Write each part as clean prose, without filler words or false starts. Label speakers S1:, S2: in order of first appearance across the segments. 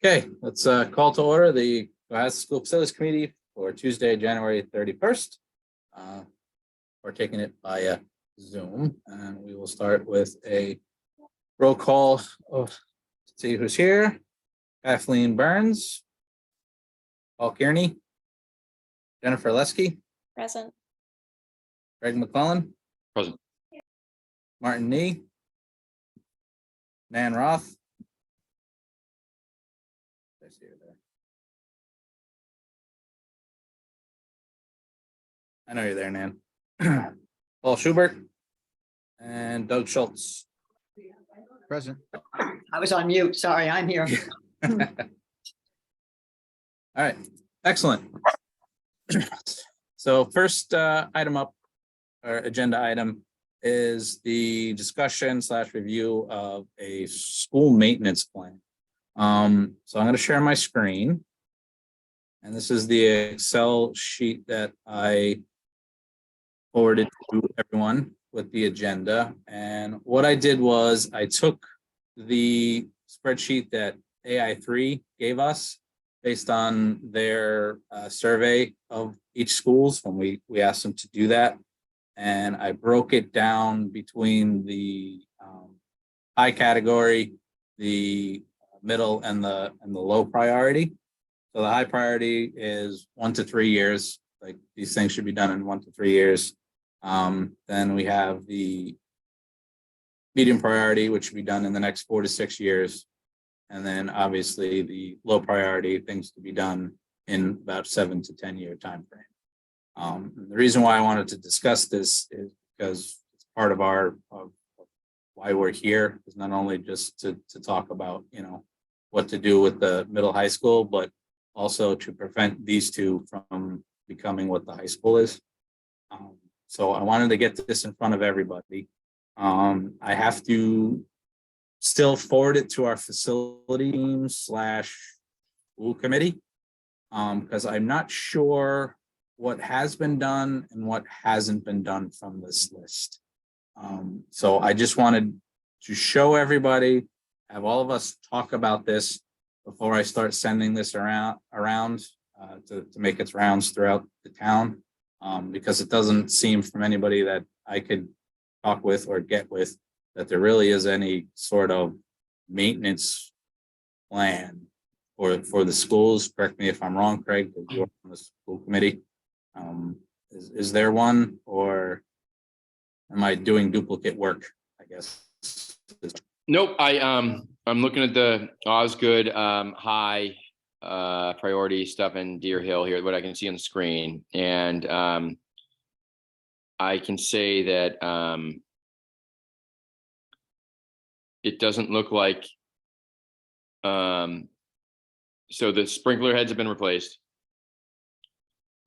S1: Okay, let's call to order the Cohasset School Facilities Committee for Tuesday, January 31st. We're taking it via Zoom, and we will start with a roll call. Let's see who's here. Kathleen Burns, Paul Kearney, Jennifer Lesky,
S2: Present.
S1: Greg McClellan,
S3: Present.
S1: Martin Nee, Nan Roth. I see her there. I know you're there, Nan. Paul Schubert and Doug Schultz.
S4: Present.
S5: I was on mute. Sorry, I'm here.
S1: All right, excellent. So first item up, or agenda item, is the discussion / review of a school maintenance plan. So I'm going to share my screen. And this is the Excel sheet that I forwarded to everyone with the agenda. And what I did was I took the spreadsheet that AI3 gave us based on their survey of each schools when we asked them to do that. And I broke it down between the high category, the middle, and the low priority. So the high priority is 1 to 3 years. Like, these things should be done in 1 to 3 years. Then we have the medium priority, which should be done in the next 4 to 6 years. And then obviously the low priority, things to be done in about 7 to 10 year time frame. The reason why I wanted to discuss this is because it's part of of why we're here, is not only just to talk about, what to do with the middle high school, but also to prevent these two from becoming what the high school is. So I wanted to get this in front of everybody. I have to still forward it to our facility team / school committee, because I'm not sure what has been done and what hasn't been done from this list. So I just wanted to show everybody, have all of us talk about this before I start sending this around to make its rounds throughout the town, because it doesn't seem from anybody that I could talk with or get with that there really is any sort of maintenance plan for the schools. Correct me if I'm wrong, Craig, because you're on the school committee. Is there one, or am I doing duplicate work, I guess?
S3: Nope. I'm looking at the Osgood high priority stuff in Deer Hill here, what I can see on the screen. And I can say that it doesn't look like so the sprinkler heads have been replaced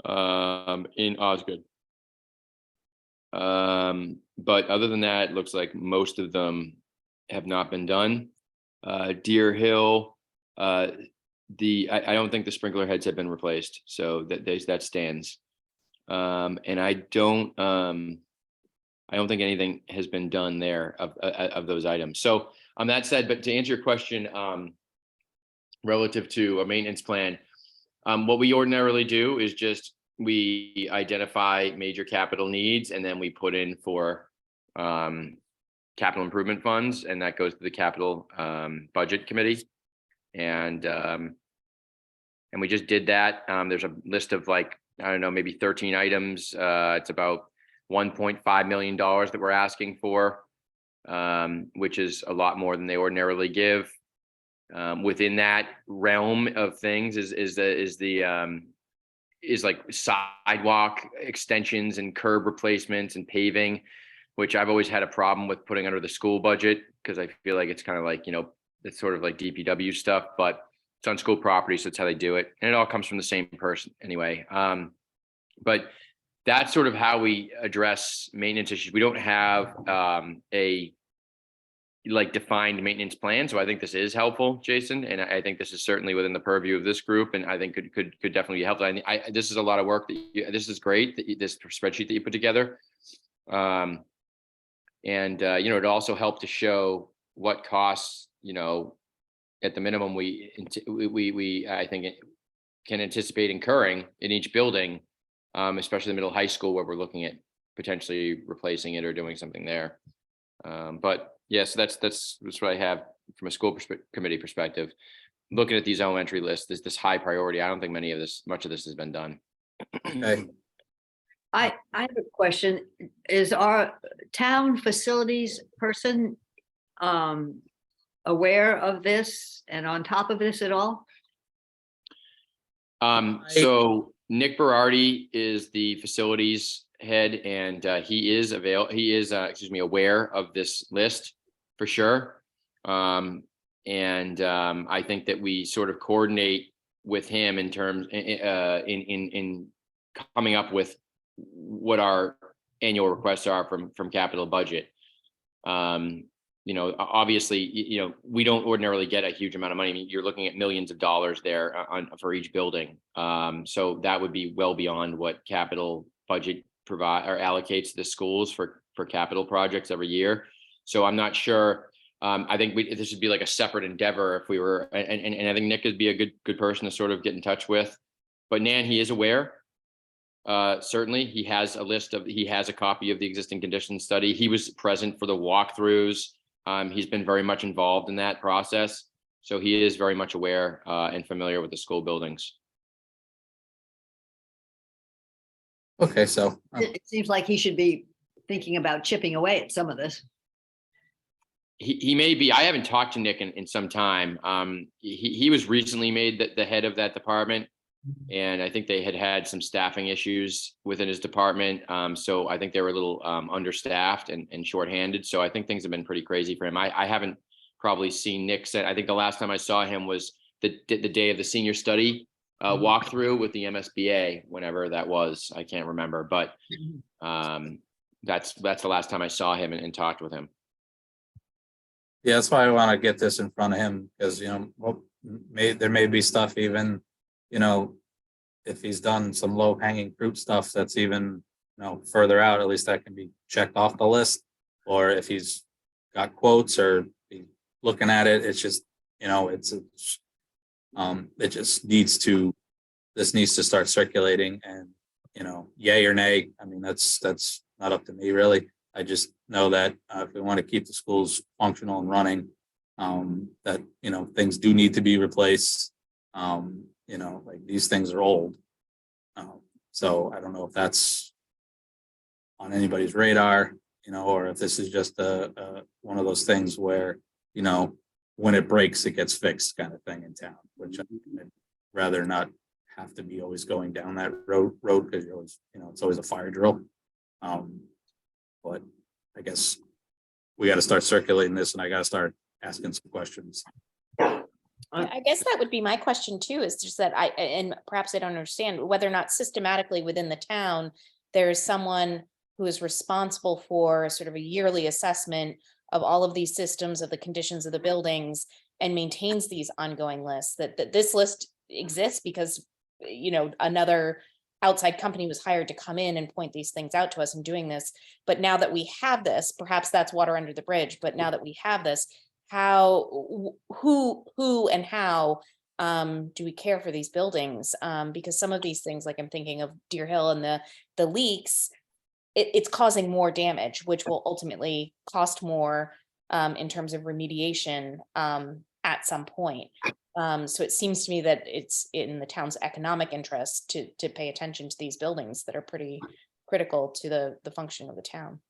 S3: in Osgood. But other than that, it looks like most of them have not been done. Deer Hill, I don't think the sprinkler heads have been replaced, so that stands. And I don't think anything has been done there of those items. So that said, but to answer your question, relative to a maintenance plan, what we ordinarily do is just we identify major capital needs, and then we put in for capital improvement funds, and that goes to the capital budget committee. And we just did that. There's a list of, like, I don't know, maybe 13 items. It's about $1.5 million that we're asking for, which is a lot more than they ordinarily give. Within that realm of things is like sidewalk extensions and curb replacements and paving, which I've always had a problem with putting under the school budget, because I feel like it's kind of like, it's sort of like DPW stuff, but it's on school property, so that's how they do it. And it all comes from the same person anyway. But that's sort of how we address maintenance issues. We don't have a defined maintenance plan. So I think this is helpful, Jason. And I think this is certainly within the purview of this group, and I think could definitely be helpful. This is a lot of work this is great, this spreadsheet that you put together. It also helped to show what costs, at the minimum, I think can anticipate incurring in each building, especially the middle high school where we're looking at potentially replacing it or doing something there. But yes, that's what I have from a school committee perspective. Looking at these elementary lists, this high priority. I don't think much of this has been done.
S1: Okay,
S5: I have a question. Is our town facilities person aware of this and on top of this at all?
S3: So Nick Berardi is the facilities head, and he is aware of this list for sure. I think that we sort of coordinate with him in terms in coming up with what our annual requests are from capital budget. Obviously, we don't ordinarily get a huge amount of money. I mean, you're looking at millions of dollars there for each building. So that would be well beyond what capital budget provide or allocates to the schools for capital projects every year. So I'm not sure. I think this would be like a separate endeavor if we were, and I think Nick would be a good person to sort of get in touch with. But Nan, he is aware. Certainly, he has a copy of the existing conditions study. He was present for the walkthroughs. He's been very much involved in that process. So he is very much aware and familiar with the school buildings.
S1: okay, so
S5: It seems like he should be thinking about chipping away at some of this.
S3: He may be. I haven't talked to Nick in some time. He was recently made the head of that department, and I think they had some staffing issues within his department. So I think they were a little understaffed and shorthanded. So I think things have been pretty crazy for him. I haven't probably seen Nick since. I think the last time I saw him was the day of the senior study walkthrough with the MSBA, whenever that was. I can't remember, but that's the last time I saw him and talked with him.
S1: yeah, that's why I want to get this in front of him, because, there may be stuff even, if he's done some low hanging fruit stuff that's even, further out, at least that can be checked off the list. Or if he's got quotes or he's looking at it, it's just, it just needs to start circulating, and, yay or nay. I mean, that's not up to me really. I just know that if we want to keep the schools functional and running, that, things do need to be replaced. Like these things are old. So I don't know if that's on anybody's radar, or if this is just one of those things where, when it breaks, it gets fixed kind of thing in town, which I'd rather not have to be always going down that road because you're always, it's always a fire drill. But I guess we got to start circulating this, and I got to start asking some questions.
S2: I guess that would be my question too, is just that and perhaps I don't understand whether or not systematically within the town, there is someone who is responsible for sort of a yearly assessment of all of these systems, of the conditions of the buildings, and maintains these ongoing lists, that this list exists because, another outside company was hired to come in and point these things out to us and doing this. But now that we have this, perhaps that's water under the bridge, but now that we have this, who and how do we care for these buildings? Because some of these things, like I'm thinking of Deer Hill and the leaks, it's causing more damage, which will ultimately cost more in terms of remediation at some point. So it seems to me that it's in the town's economic interest to pay attention to these buildings that are pretty critical to the function of the town.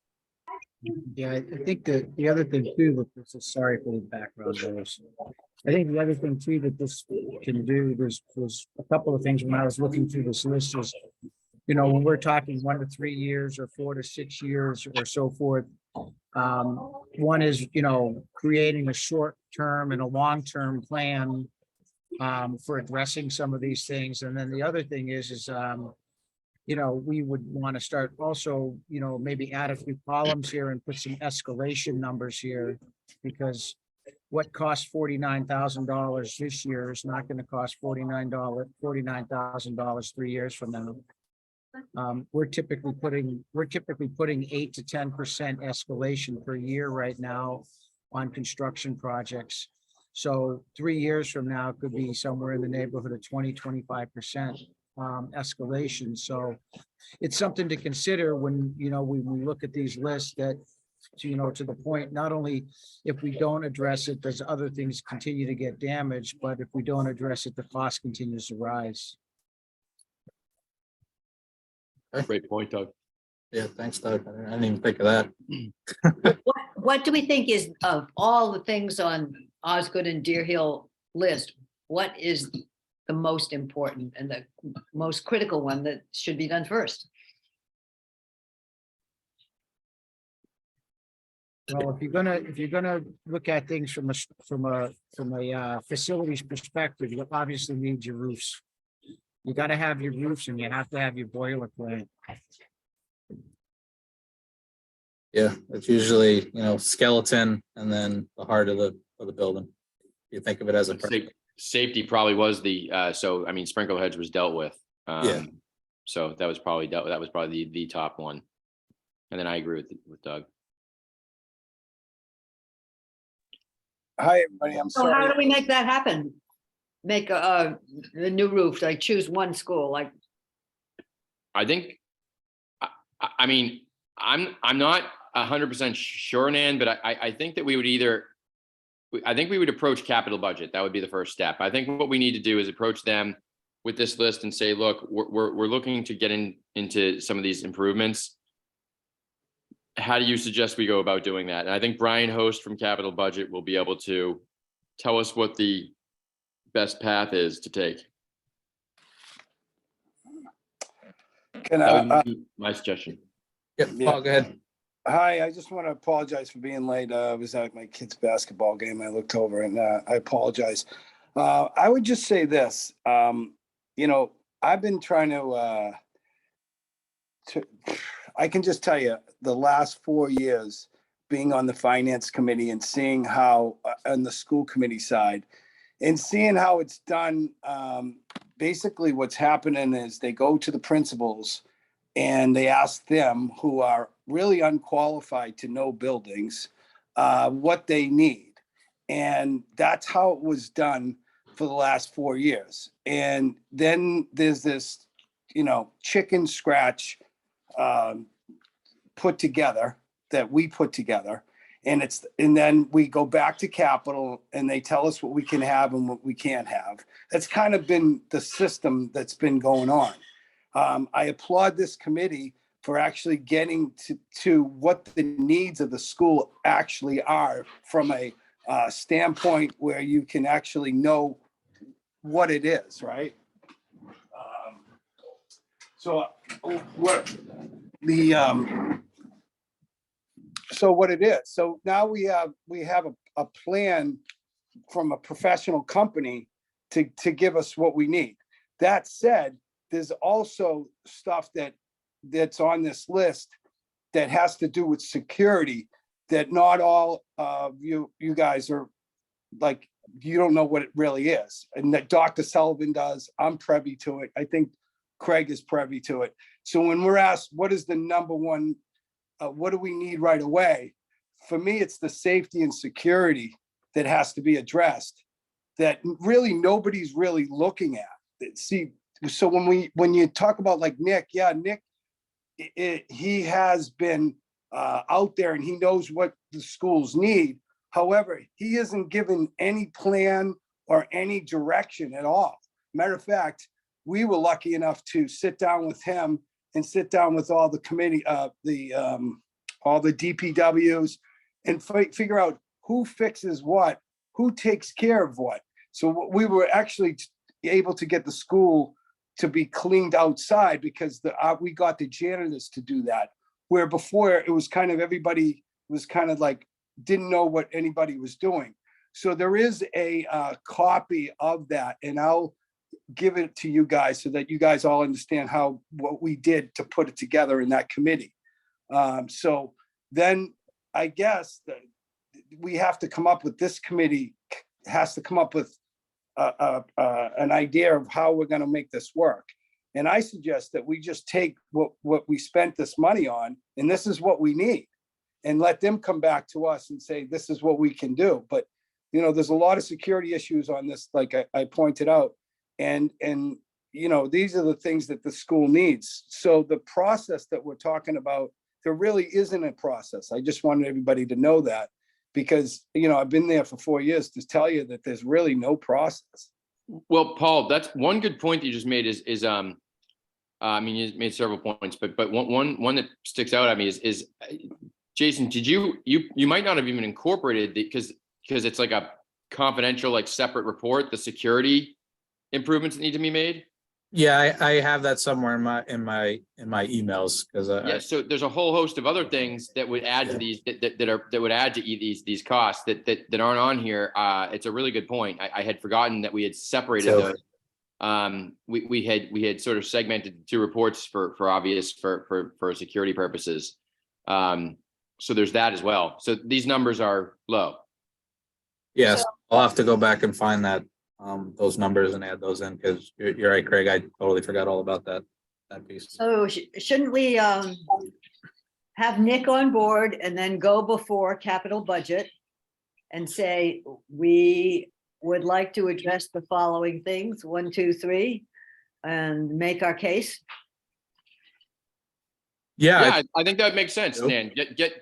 S4: Yeah, I think that the other thing too, that this is, sorry for the background noise. I think the other thing too that this can do, there's a couple of things when I was looking through this list is, when we're talking 1 to 3 years or 4 to 6 years or so forth. One is, creating a short-term and a long-term plan for addressing some of these things. And then the other thing is we would want to start also, maybe add a few columns here and put some escalation numbers here, because what cost $49,000 this year is not going to cost $49,000 3 years from now. We're typically putting 8 to 10% escalation per year right now on construction projects. So 3 years from now, it could be somewhere in the neighborhood of 20-25% escalation. So it's something to consider when, we look at these lists that, to the point, not only if we don't address it, does other things continue to get damaged, but if we don't address it, the cost continues to rise.
S3: Great point, Doug.
S1: Yeah, thanks, Doug. I didn't even think of that.
S5: What do we think is, of all the things on Osgood and Deer Hill list, what is the most important and the most critical one that should be done first?
S4: Well, if you're gonna look at things from a facilities perspective, you obviously need your roofs. You gotta have your roofs and you have to have your boiler plant.
S1: Yeah, it's usually, skeleton and then the heart of the building. You think of it as a.
S3: Safety probably was so, I mean, sprinkler heads was dealt with.
S1: Yeah.
S3: So that was probably the top one. And then I agree with Doug.
S6: Hi, everybody. I'm
S5: So how
S6: sorry.
S5: do we make that happen? Make a new roof, like choose one school, like,
S3: I think, I mean, I'm not 100% sure, Nan, but I think that we would approach capital budget. That would be the first step. I think what we need to do is approach them with this list and say, look, we're looking to get into some of these improvements. How do you suggest we go about doing that? And I think Brian Host from Capital Budget will be able to tell us what the best path is to take.
S6: Can
S3: That
S6: I,
S3: would be my suggestion.
S1: Yeah, Paul, go ahead.
S6: hi, I just want to apologize for being late. I was at my kid's basketball game. I looked over and I apologize. I would just say this, I've been trying to, I can just tell you the last 4 years being on the finance committee and seeing how on the school committee side and seeing how it's done. Basically what's happening is they go to the principals and they ask them, who are really unqualified to know buildings, what they need. And that's how it was done for the last 4 years. And then there's this, chicken scratch put together that we put together. And then we go back to capital and they tell us what we can have and what we can't have. That's kind of been the system that's been going on. I applaud this committee for actually getting to what the needs of the school actually are from a standpoint where you can actually know what it is, right? So what it is. So now we have a plan from a professional company to give us what we need. That said, there's also stuff that's on this list that has to do with security that not all of you guys are like, you don't know what it really is. And that Dr. Sullivan does, I'm privy to it. I think Craig is privy to it. So when we're asked, what is the number one, what do we need right away? For me, it's the safety and security that has to be addressed that really nobody's really looking at. See, so when you talk about like Nick, yeah, Nick, he has been out there and he knows what the schools need. However, he isn't given any plan or any direction at all. Matter of fact, we were lucky enough to sit down with him and sit down with all the committee, all the DPWs and figure out who fixes what, who takes care of what. So we were actually able to get the school to be cleaned outside because we got the janitors to do that. Where before it was kind of everybody was kind of like, didn't know what anybody was doing. So there is a copy of that and I'll give it to you guys so that you guys all understand what we did to put it together in that committee. So then I guess that we have to come up with, this committee has to come up with an idea of how we're going to make this work. And I suggest that we just take what we spent this money on, and this is what we need, and let them come back to us and say, this is what we can do. But there's a lot of security issues on this, like I pointed out. And, these are the things that the school needs. So the process that we're talking about, there really isn't a process. I just wanted everybody to know that, because, I've been there for 4 years to tell you that there's really no process.
S3: Well, Paul, that's one good point that you just made is I mean, you made several points, but one that sticks out at me is Jason, did you might not have even incorporated because it's like a confidential, like separate report, the security improvements that need to be made.
S1: Yeah, I have that somewhere in my emails, because
S3: Yeah, so there's a whole host of other things that would add to these that would add to these costs that aren't on here. It's a really good point. I had forgotten that we had separated
S1: So-
S3: those. We had sort of segmented two reports for obvious for security purposes. So there's that as well. So these numbers are low.
S1: yes, I'll have to go back and find those numbers and add those in, because you're right, Craig. I totally forgot all about that piece.
S5: So shouldn't we have Nick on board and then go before capital budget and say, we would like to address the following things, 1, 2, 3, and make our case?
S1: Yeah,
S3: Yeah, I think that makes sense,
S1: Yep.
S3: Nan.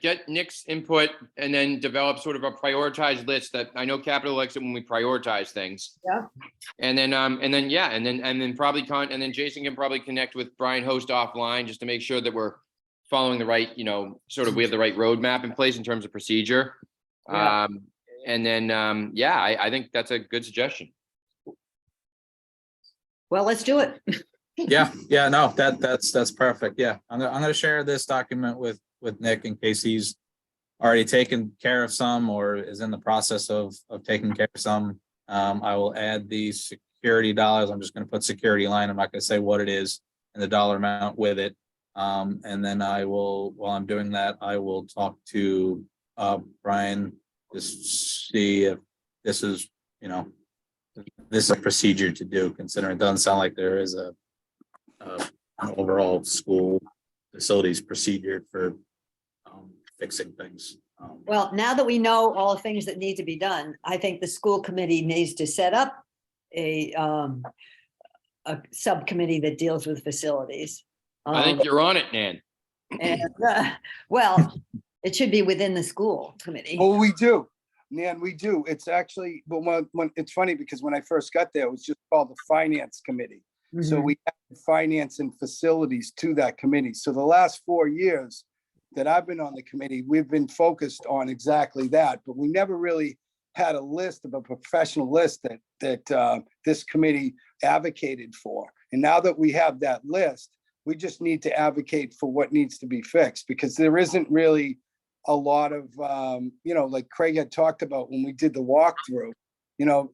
S3: Get Nick's input and then develop sort of a prioritized list that I know capital likes it when we prioritize things.
S5: Yeah.
S3: And then probably and then Jason can probably connect with Brian Host offline just to make sure that we're following the right, sort of we have the right roadmap in place in terms of procedure.
S5: Yeah.
S3: And then I think that's a good suggestion.
S5: Well, let's do it.
S1: yeah, no, that's perfect. Yeah, I'm gonna share this document with Nick in case he's already taken care of some or is in the process of taking care of some. I will add the security dollars. I'm just gonna put security line. I'm not gonna say what it is and the dollar amount with it. And then I will, while I'm doing that, I will talk to Brian, just see if this is, this is a procedure to do, considering it doesn't sound like there is an overall school facilities procedure for fixing things.
S5: Well, now that we know all the things that need to be done, I think the school committee needs to set up a subcommittee that deals with facilities.
S3: I think you're on it, Nan.
S5: And, well, it should be within the school committee.
S6: Well, we do, Nan, we do. It's actually, but when it's funny, because when I first got there, it was just called the finance committee. So
S5: Mhm.
S6: we added finance and facilities to that committee. So the last 4 years that I've been on the committee, we've been focused on exactly that, but we never really had a list of a professional list that this committee advocated for. And now that we have that list, we just need to advocate for what needs to be fixed, because there isn't really a lot of, like Craig had talked about when we did the walkthrough,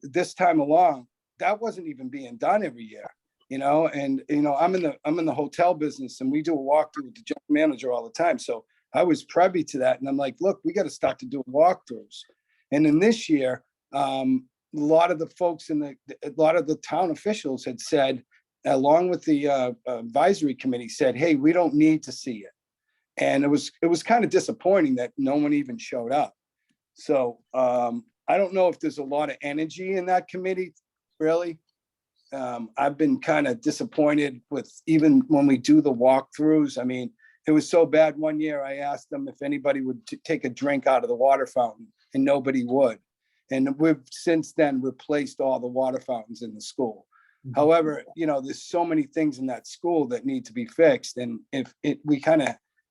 S6: this time along, that wasn't even being done every year. And I'm in the hotel business, and we do a walkthrough with the general manager all the time. So I was privy to that, and I'm like, look, we got to start to do walkthroughs. And then this year, a lot of the folks a lot of the town officials had said, along with the advisory committee, said, hey, we don't need to see it. And it was kind of disappointing that no one even showed up. So I don't know if there's a lot of energy in that committee, really. I've been kind of disappointed with, even when we do the walkthroughs. I mean, it was so bad one year, I asked them if anybody would take a drink out of the water fountain, and nobody would. And we've since then replaced all the water fountains in the school. However, there's so many things in that school that need to be fixed. And if we kind of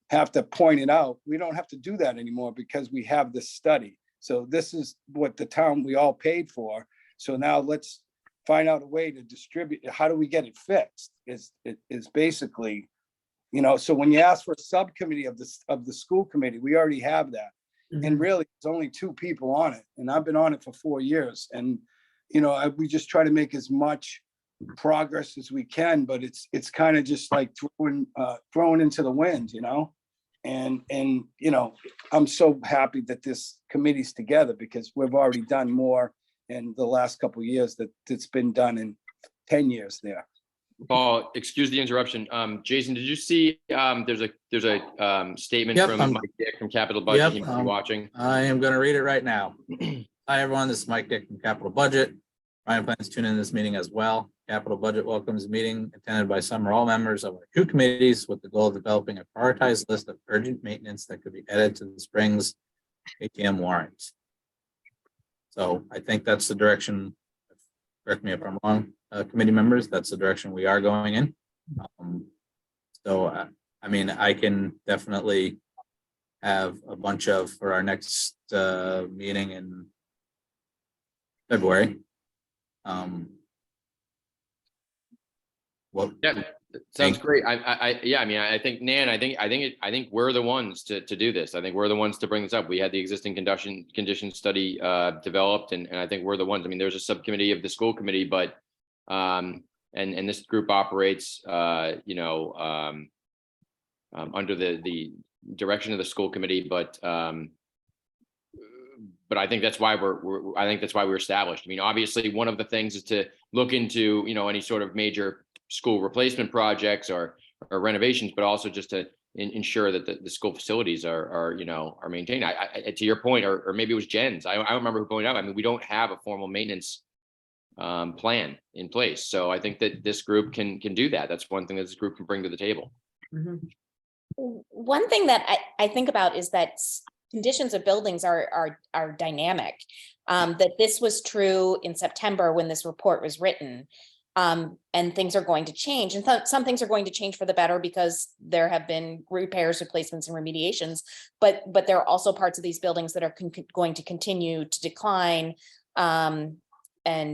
S6: have to point it out, we don't have to do that anymore, because we have this study. So this is what the town, we all paid for. So now let's find out a way to distribute. How do we get it fixed is basically, so when you ask for a subcommittee of the school committee, we already have that. And really, it's only 2 people on it. And I've been on it for 4 years. And, we just try to make as much progress as we can, but it's kind of just like throwing into the wind, and I'm so happy that this committee's together, because we've already done more in the last couple of years that it's been done in 10 years there.
S3: Paul, excuse the interruption. Jason, did you see, there's a statement
S1: Yep,
S3: from
S1: I'm-
S3: Mike Dick from Capital Budget,
S1: Yep,
S3: he must be watching.
S1: I am gonna read it right now. Hi, everyone. This is Mike Dick from Capital Budget. Ryan plans to tune in this meeting as well. Capital Budget welcomes a meeting attended by some or all members of our 2 committees with the goal of developing a prioritized list of urgent maintenance that could be added to the spring's ATM warrants. So I think that's the direction, correct me if I'm wrong, committee members, that's the direction we are going in. I mean, I can definitely have a bunch of, for our next meeting in February. Well,
S3: Yeah, sounds great. Yeah, I mean, I think, Nan, I think we're the ones to do this. I think we're the ones to bring this up. We had the existing condition study developed, and I think we're the ones. I mean, there's a subcommittee of the school committee, but and this group operates, under the direction of the school committee, but I think that's why we're established. I mean, obviously, one of the things is to look into, any sort of major school replacement projects or renovations, but also just to ensure that the school facilities are maintained. I to your point, or maybe it was Jen's, I don't remember who pointed out. I mean, we don't have a formal maintenance plan in place. So I think that this group can do that. That's one thing that this group can bring to the table.
S5: Mhm.
S2: One thing that I think about is that conditions of buildings are dynamic. That this was true in September when this report was written. And things are going to change, and some things are going to change for the better because there have been repairs, replacements, and remediations. But there are also parts of these buildings that are going to continue to decline and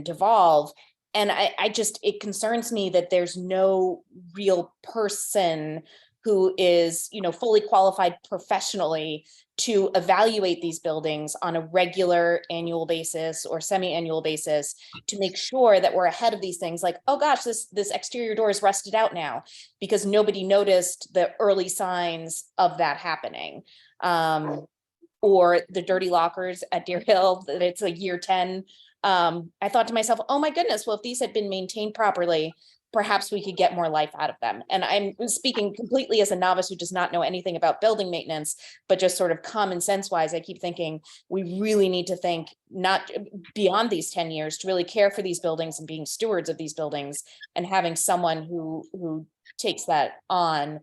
S2: devolve. And it concerns me that there's no real person who is, fully qualified professionally to evaluate these buildings on a regular annual basis or semi-annual basis to make sure that we're ahead of these things. Like, oh gosh, this exterior door is rusted out now because nobody noticed the early signs of that happening. Or the dirty lockers at Deer Hill, that it's like year 10. I thought to myself, oh my goodness, well, if these had been maintained properly, perhaps we could get more life out of them. And I'm speaking completely as a novice who does not know anything about building maintenance, but just sort of common sense wise, I keep thinking we really need to think not beyond these 10 years to really care for these buildings and being stewards of these buildings and having someone who takes that on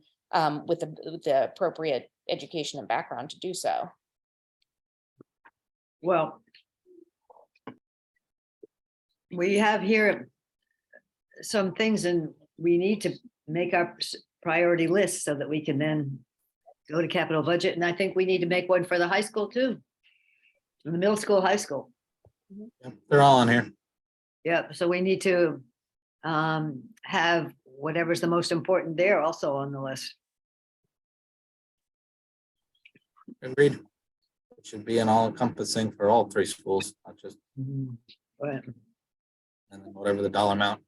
S2: with the appropriate education and background to do so.
S5: Well, we have here some things, and we need to make our priority list so that we can then go to capital budget. And I think we need to make one for the high school too. In the middle school, high school.
S1: Yep, they're all on here.
S5: Yeah, so we need to have whatever's the most important there also on the list.
S1: Agreed. It should be an all encompassing for all 3 schools, not just,
S5: But,
S1: and then whatever the dollar amount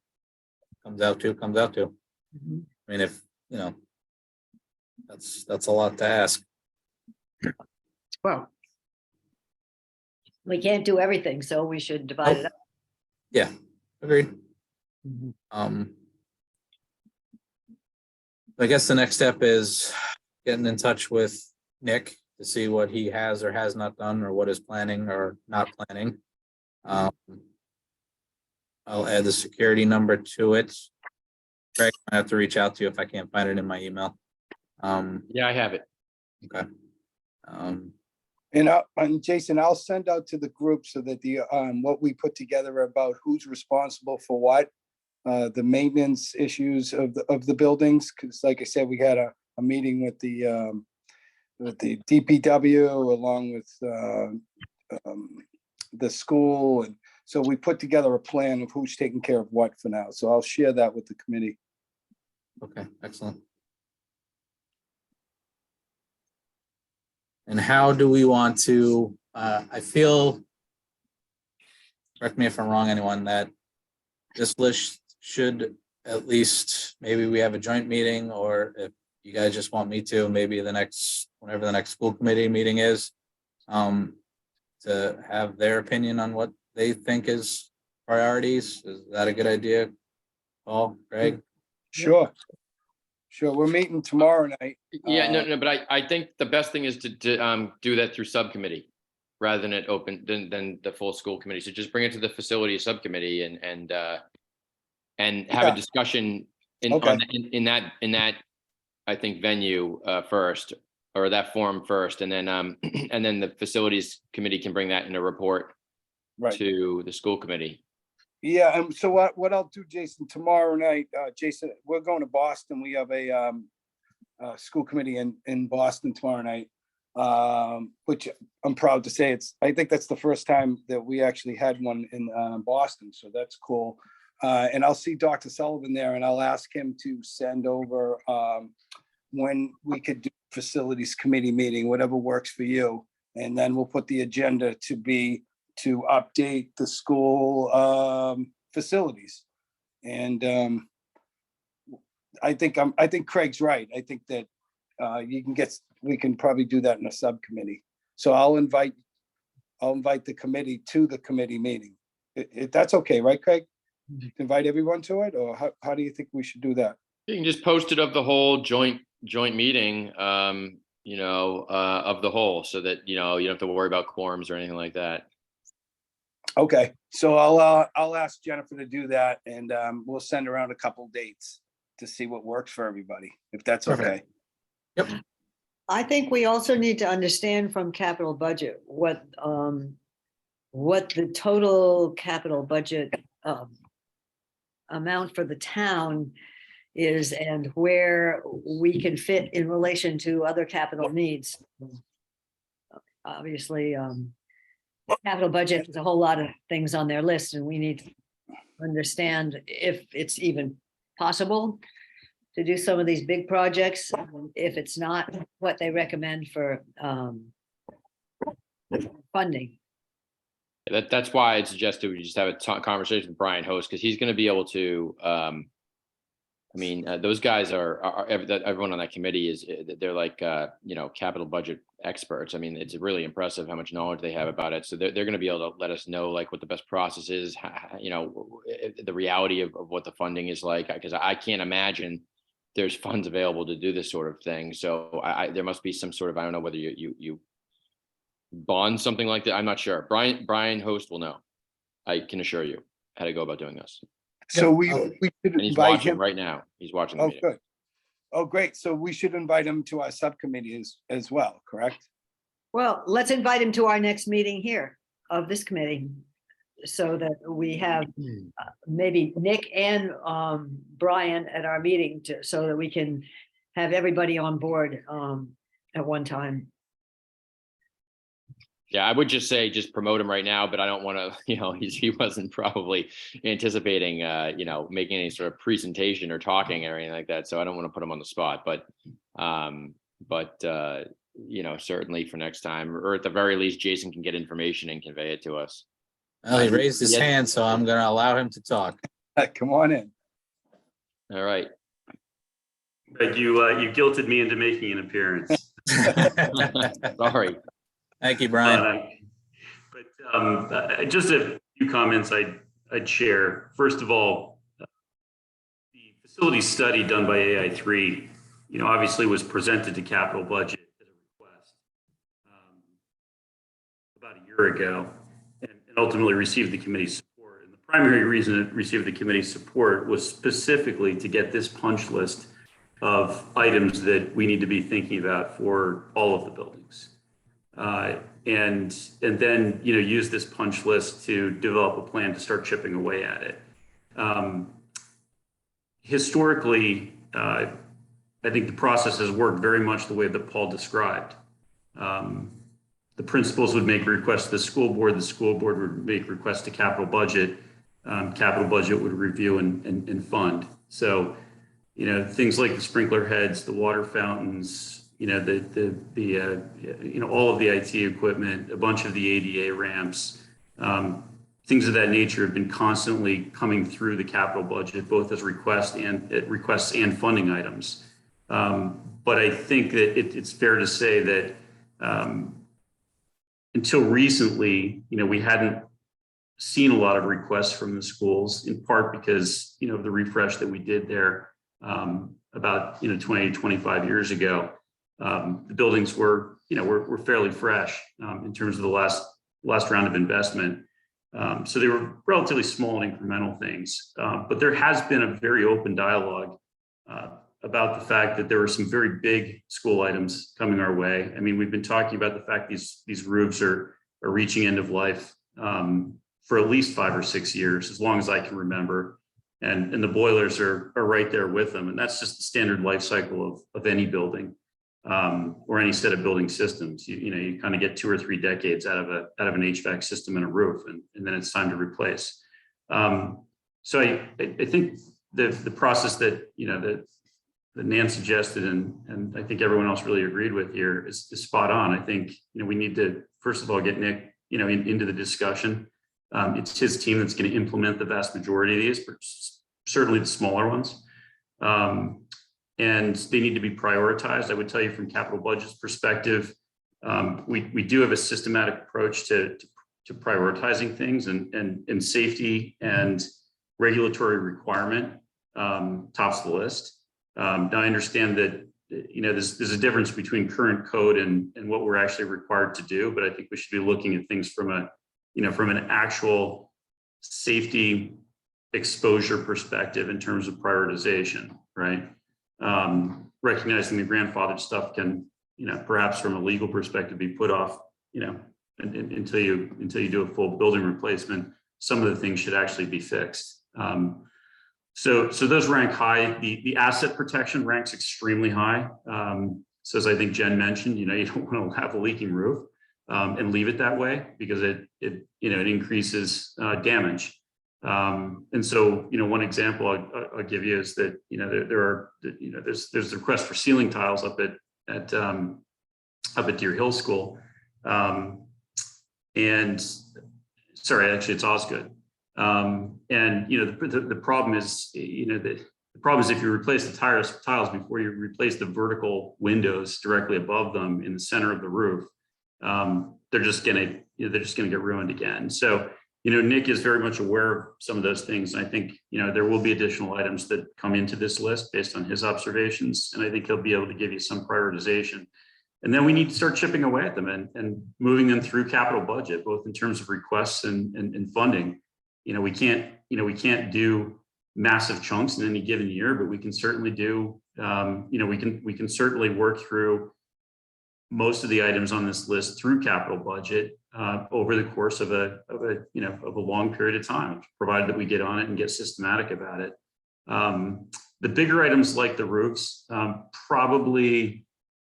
S1: comes out to.
S5: mhm.
S1: I mean, if, that's a lot to ask.
S5: Well, we can't do everything, so we should divide it up.
S1: Yeah, agreed.
S5: Mhm.
S1: I guess the next step is getting in touch with Nick to see what he has or has not done, or what is planning or not planning. I'll add the security number to it. Greg, I have to reach out to you if I can't find it in my email.
S3: Yeah, I have it.
S1: Okay.
S6: And Jason, I'll send out to the group so that what we put together about who's responsible for what, the maintenance issues of the buildings, because like I said, we had a meeting with the DPW along with the school, and so we put together a plan of who's taking care of what for now. So I'll share that with the committee.
S1: Okay, excellent. And how do we want to, I feel, correct me if I'm wrong, anyone, that this list should at least, maybe we have a joint meeting, or if you guys just want me to, maybe whenever the next school committee meeting is, to have their opinion on what they think is priorities. Is that a good idea? Paul, Greg?
S6: Sure. We're meeting tomorrow night.
S3: Yeah, no, but I think the best thing is to do that through subcommittee, rather than it open, than the full school committee. So just bring it to the facility subcommittee and have
S6: Yeah.
S3: a discussion
S6: Okay.
S3: in that, I think, venue first, or that forum first, and then and then the facilities committee can bring that in a report
S6: Right.
S3: to the school committee.
S6: Yeah, and so what I'll do, Jason, tomorrow night, Jason, we're going to Boston. We have a school committee in Boston tomorrow night. Which I'm proud to say I think that's the first time that we actually had one in Boston, so that's cool. And I'll see Dr. Sullivan there, and I'll ask him to send over when we could do facilities committee meeting, whatever works for you. And then we'll put the agenda to update the school facilities. And I think Craig's right. I think that we can probably do that in a subcommittee. So I'll invite the committee to the committee meeting. If that's okay, right, Craig? Invite everyone to it, or how do you think we should do that?
S3: You can just post it of the whole joint meeting, of the whole, so that, you don't have to worry about quorums or anything like that.
S6: Okay, so I'll ask Jennifer to do that, and we'll send around a couple dates to see what works for everybody, if that's okay.
S1: Perfect.
S5: I think we also need to understand from capital budget what the total capital budget amount for the town is, and where we can fit in relation to other capital needs. Obviously, capital budget is a whole lot of things on their list, and we need to understand if it's even possible to do some of these big projects. If it's not, what they recommend for funding.
S3: That's why I suggested we just have a conversation with Brian Host, because he's going to be able to. Those guys are everyone on that committee they're like capital budget experts. I mean, it's really impressive how much knowledge they have about it. So they're going to be able to let us know like what the best process is, the reality of what the funding is like, because I can't imagine there's funds available to do this sort of thing. So there must be some sort of, I don't know whether you bond something like that. I'm not sure. Brian Host will know. I can assure you how to go about doing this.
S6: So we
S1: Yep.
S6: should
S3: And he's
S6: invite
S3: watching
S6: him.
S3: right now. He's watching the
S6: Oh,
S3: meeting.
S6: good. Oh, great. So we should invite him to our subcommittee as well, correct?
S5: Well, let's invite him to our next meeting here of this committee, so that we have maybe Nick and Brian at our meeting, so that we can have everybody on board at one time.
S3: Yeah, I would just say just promote him right now, but I don't want to, he wasn't probably anticipating, making any sort of presentation or talking or anything like that. So I don't want to put him on the spot, but certainly for next time, or at the very least, Jason can get information and convey it to us.
S1: Well, he raised his hand, so I'm going to allow him to talk.
S6: Come on in.
S3: All right.
S7: Greg, you guilted me into making an appearance.
S3: Sorry.
S1: Thank you, Brian.
S7: But just a few comments I'd share. First of all, the facility study done by AI3, obviously was presented to capital budget as a request about a year ago, and ultimately received the committee's support. And the primary reason it received the committee's support was specifically to get this punch list of items that we need to be thinking about for all of the buildings. And then, use this punch list to develop a plan to start chipping away at it. Historically, I think the process has worked very much the way that Paul described. The principals would make requests to the school board would make requests to capital budget would review and fund. So, things like the sprinkler heads, the water fountains, all of the IT equipment, a bunch of the ADA ramps, things of that nature have been constantly coming through the capital budget, both as requests and funding items. But I think that it's fair to say that until recently, we hadn't seen a lot of requests from the schools, in part because, the refresh that we did there about 20, 25 years ago. The buildings were fairly fresh in terms of the last last round of investment. So they were relatively small and incremental things, but there has been a very open dialogue about the fact that there were some very big school items coming our way. I mean, we've been talking about the fact these roofs are reaching end of life for at least 5 or 6 years, as long as I can remember. And the boilers are right there with them. And that's just the standard life cycle of any building or any set of building systems. You kind of get 2 or 3 decades out of an HVAC system and a roof, and then it's time to replace. So I think the process that, that Nan suggested, and I think everyone else really agreed with here is spot on. I think, we need to, first of all, get Nick, into the discussion. It's his team that's going to implement the vast majority of these, but certainly the smaller ones. And they need to be prioritized. I would tell you from capital budget's perspective, we do have a systematic approach to prioritizing things, and safety and regulatory requirement tops the list. Now I understand that, there's a difference between current code and what we're actually required to do, but I think we should be looking at things from an actual safety exposure perspective in terms of prioritization, right? Recognizing the grandfathered stuff can, perhaps from a legal perspective be put off, until you do a full building replacement. Some of the things should actually be fixed. So those rank high. The asset protection ranks extremely high. So as I think Jen mentioned, you don't want to have a leaking roof and leave it that way, because it increases damage. And so, one example I'll give you is that, there's the request for ceiling tiles up at Deer Hill School. And sorry, actually it's Osgood. And, the problem is, the problem is if you replace the tiles before you replace the vertical windows directly above them in the center of the roof, they're just gonna get ruined again. So, Nick is very much aware of some of those things. And I think, there will be additional items that come into this list based on his observations. And I think he'll be able to give you some prioritization. And then we need to start chipping away at them and moving them through capital budget, both in terms of requests and funding. We can't do massive chunks in any given year, but we can certainly do, we can certainly work through most of the items on this list through capital budget over the course of a long period of time, provided that we get on it and get systematic about it. The bigger items like the roofs, probably,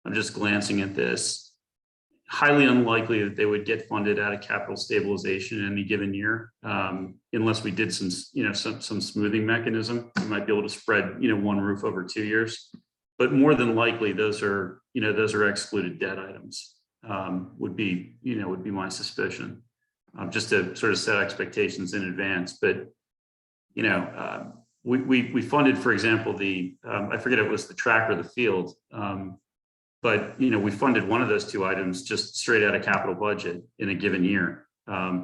S7: I'm just glancing at this, highly unlikely that they would get funded out of capital stabilization in any given year, unless we did some smoothing mechanism. We might be able to spread, one roof over 2 years, but more than likely those are excluded debt items. Would be my suspicion, just to sort of set expectations in advance. But we funded, for example, I forget if it was the track or the field, but we funded one of those 2 items just straight out of capital budget in a given year,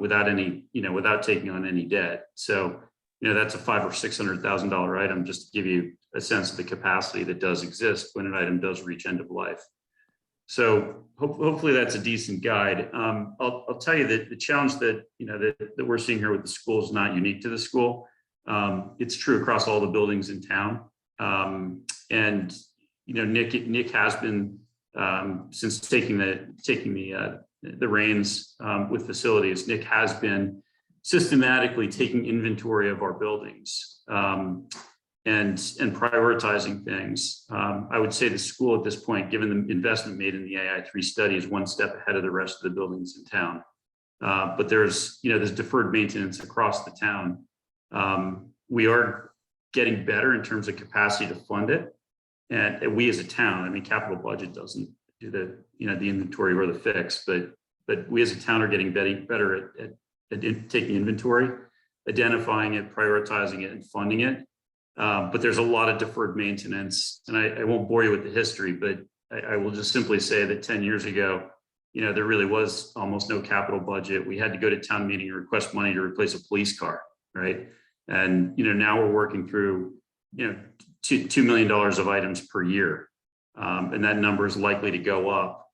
S7: without taking on any debt. So that's a $500,000 or $600,000 item, just to give you a sense of the capacity that does exist when an item does reach end of life. So hopefully that's a decent guide. I'll tell you that the challenge that that we're seeing here with the school is not unique to the school. It's true across all the buildings in town. And Nick has been, since taking the reins with facilities, Nick has been systematically taking inventory of our buildings and prioritizing things. I would say the school at this point, given the investment made in the AI3 study, is one step ahead of the rest of the buildings in town. But there's deferred maintenance across the town. We are getting better in terms of capacity to fund it. And we as a town, capital budget doesn't do the inventory or the fix, but we as a town are getting better at taking inventory, identifying it, prioritizing it, and funding it. But there's a lot of deferred maintenance, and I won't bore you with the history, but I will just simply say that 10 years ago, there really was almost no capital budget. We had to go to town meeting and request money to replace a police car, right? And now we're working through $2 million of items per year, and that number is likely to go up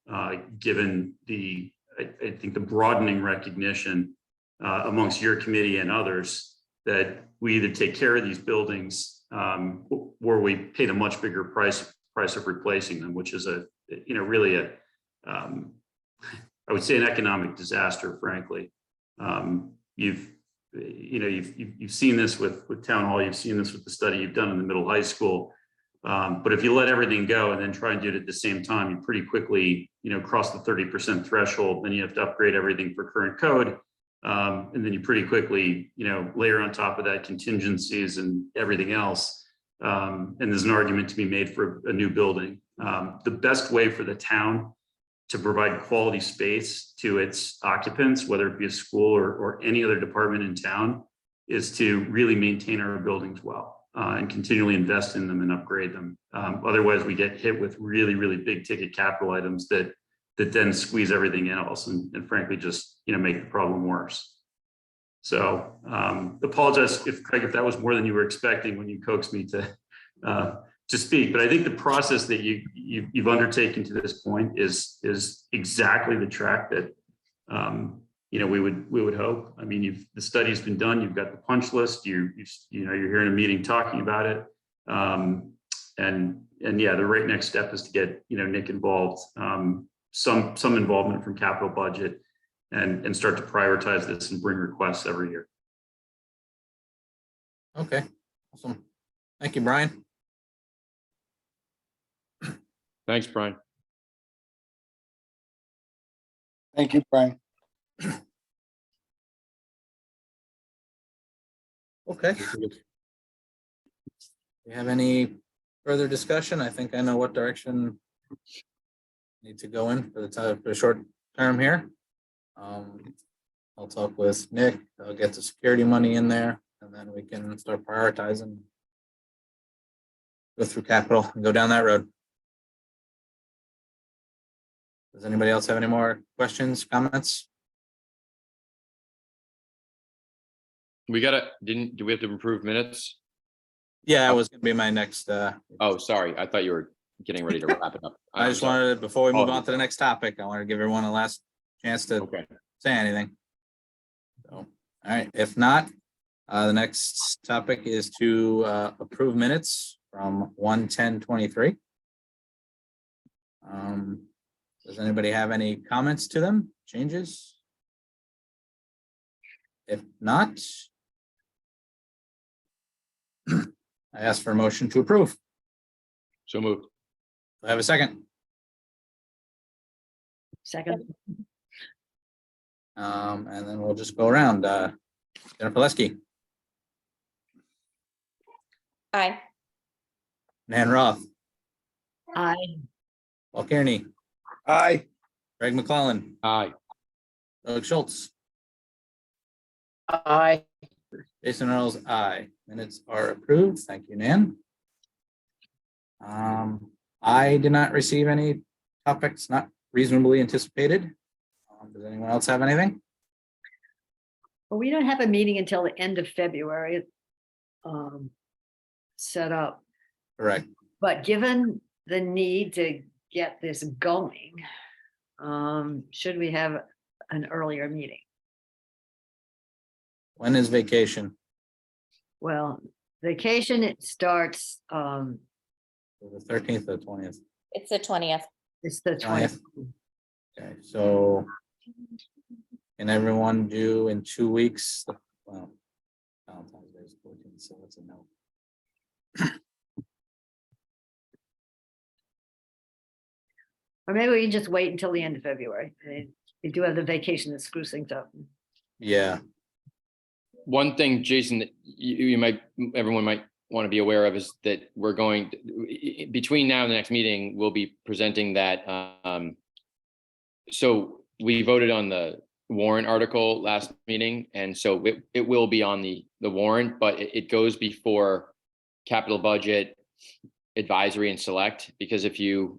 S7: given the I think the broadening recognition amongst your committee and others that we either take care of these buildings or we paid a much bigger price of replacing them, which is really I would say an economic disaster, frankly. You've seen this with Town Hall, you've seen this with the study you've done in the middle high school. But if you let everything go and then try and do it at the same time, you pretty quickly, cross the 30% threshold, then you have to upgrade everything for current code. And then you pretty quickly, layer on top of that contingencies and everything else. And there's an argument to be made for a new building. The best way for the town to provide quality space to its occupants, whether it be a school or any other department in town, is to really maintain our buildings well and continually invest in them and upgrade them. Otherwise, we get hit with really, really big ticket capital items that then squeeze everything else and frankly, just, make the problem worse. So apologize if Craig, if that was more than you were expecting when you coaxed me to speak, but I think the process that you've undertaken to this point is exactly the track that we would hope. I mean, the study's been done. You've got the punch list. You're here in a meeting talking about it, and yeah, the right next step is to get Nick involved, some involvement from capital budget, and start to prioritize this and bring requests every year.
S1: Okay, awesome. Thank you, Brian.
S3: Thanks, Brian.
S6: Thank you, Brian.
S1: Okay. We have any further discussion? I think I know what direction I need to go in for the short term here. I'll talk with Nick. I'll get the security money in there, and then we can start prioritizing. Go through capital and go down that road. Does anybody else have any more questions, comments?
S3: Do we have to approve minutes?
S1: Yeah, that was gonna be my next,
S3: Oh, sorry. I thought you were getting ready to wrap it up.
S1: I just wanted, before we move on to the next topic, I want to give everyone a last chance to
S3: Okay.
S1: say anything. So, all right, if not, the next topic is to approve minutes from 1/10/23. Does anybody have any comments to them, changes? If not, I ask for a motion to approve.
S3: So moved.
S1: Do I have a second?
S5: Second,
S1: And then we'll just go around. Jennifer Leskey,
S2: Aye.
S1: Nan Roth,
S5: aye.
S1: Paul Kearney,
S6: Aye.
S1: Greg McClellan,
S3: Aye.
S1: Doug Schultz,
S4: Aye.
S1: Jason Earls, aye. Minutes are approved. Thank you, Nan. I did not receive any topics not reasonably anticipated. Does anyone else have anything?
S5: Well, we don't have a meeting until the end of February. Set up,
S1: Correct.
S5: but given the need to get this going, should we have an earlier meeting?
S1: When is vacation?
S5: Well, vacation, it starts,
S1: The 13th or 20th?
S2: It's the 20th.
S5: it's the 20th.
S1: Okay, so can everyone do in 2 weeks? Well, Valentine's Day is 14th, so that's a no.
S5: Or maybe we can just wait until the end of February. I mean, we do have the vacation that screws things up.
S1: Yeah,
S3: One thing, Jason, that everyone might want to be aware of is that we're going, between now and the next meeting, we'll be presenting that. So we voted on the warrant article last meeting, and so it will be on the warrant, but it goes before capital budget, advisory, and select, because if you've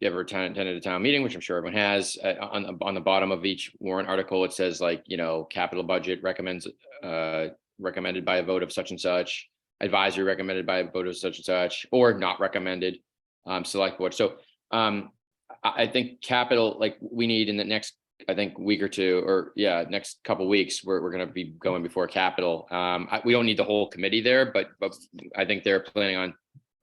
S3: ever attended a town meeting, which I'm sure everyone has, on the bottom of each warrant article, it says capital budget recommended by a vote of such and such, advisory recommended by a vote of such and such, or not recommended, select board. So I think capital, we need in the next I think week or two, or yeah, next couple weeks, we're gonna be going before Capitol. We don't need the whole committee there, but I think they're planning on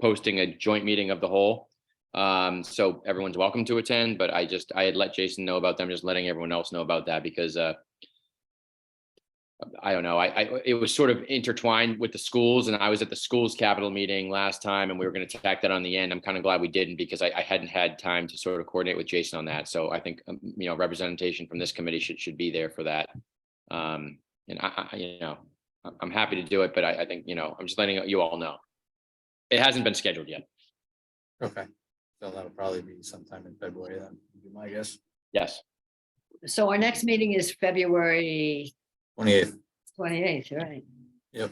S3: posting a joint meeting of the whole. So everyone's welcome to attend, but I had let Jason know about them, just letting everyone else know about that because I don't know, it was sort of intertwined with the schools, and I was at the schools Capitol meeting last time, and we were gonna tack that on the end. I'm kind of glad we didn't because I hadn't had time to sort of coordinate with Jason on that. So I think, representation from this committee should be there for that. And I'm happy to do it, but I think, I'm just letting you all know. It hasn't been scheduled yet.
S1: Okay. So that'll probably be sometime in February then, would be my guess.
S3: Yes.
S5: So our next meeting is February
S1: 28th.
S5: 28th, right?
S1: Yep.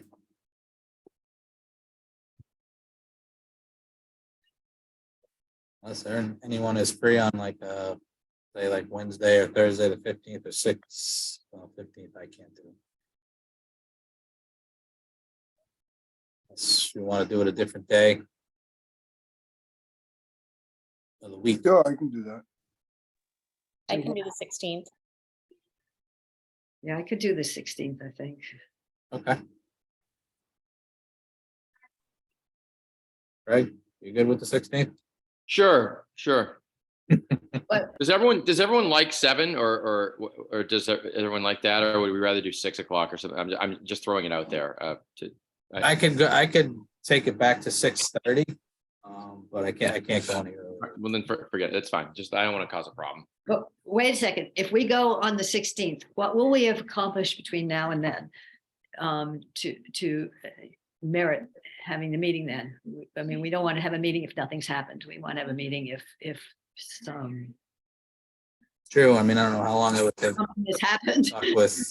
S1: Unless anyone is free on like, say like Wednesday or Thursday, the 15th or 6th, well, 15th, I can't do. Unless you want to do it a different day. Of the week.
S6: Yeah, I can do that.
S2: I can do the 16th.
S5: Yeah, I could do the 16th, I think.
S1: Okay. Greg, you good with the 16th?
S3: Sure.
S5: But
S3: Does everyone like 7 or does everyone like that, or would we rather do 6 o'clock or something? I'm just throwing it out there.
S1: I could take it back to 6:30. But I can't go any earlier.
S3: Well, then forget it. It's fine. Just, I don't want to cause a problem.
S5: But wait a second, if we go on the 16th, what will we have accomplished between now and then? To merit having the meeting then? I mean, we don't want to have a meeting if nothing's happened. We want to have a meeting if some
S1: True. I mean, I don't know how long it would take
S5: something has happened.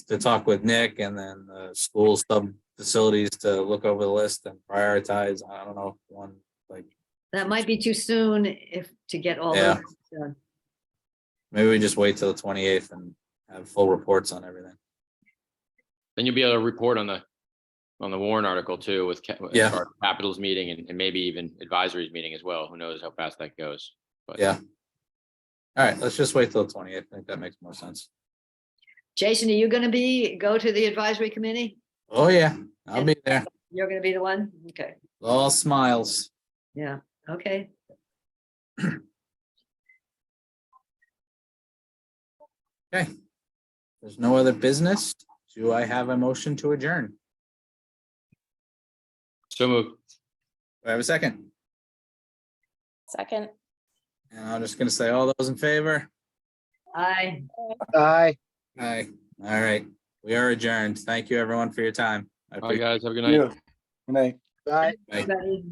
S1: to talk with Nick and then the school sub facilities to look over the list and prioritize. I don't know, one like
S5: That might be too soon to get all
S1: Yeah.
S5: those done.
S1: maybe we just wait till the 28th and have full reports on everything.
S3: Then you'll be able to report on the warrant article too with
S1: Yeah.
S3: our Capitals meeting and maybe even advisories meeting as well. Who knows how fast that goes? But
S1: Yeah. All right, let's just wait till the 20th. I think that makes more sense.
S5: Jason, are you going to go to the advisory committee?
S1: Oh, yeah, I'll be there.
S5: You're going to be the one? Okay,
S1: All smiles.
S5: yeah, okay.
S1: Okay. There's no other business. Do I have a motion to adjourn?
S3: so moved.
S1: Do I have a second?
S2: Second.
S1: And I'm just gonna say all those in favor?
S5: Aye.
S4: Aye.
S1: Aye. All right, we are adjourned. Thank you, everyone, for your time. I
S3: All right,
S1: appreciate
S3: guys. Have a good night.
S6: Yeah. Good night.
S4: Aye.
S1: Bye.
S5: Everybody.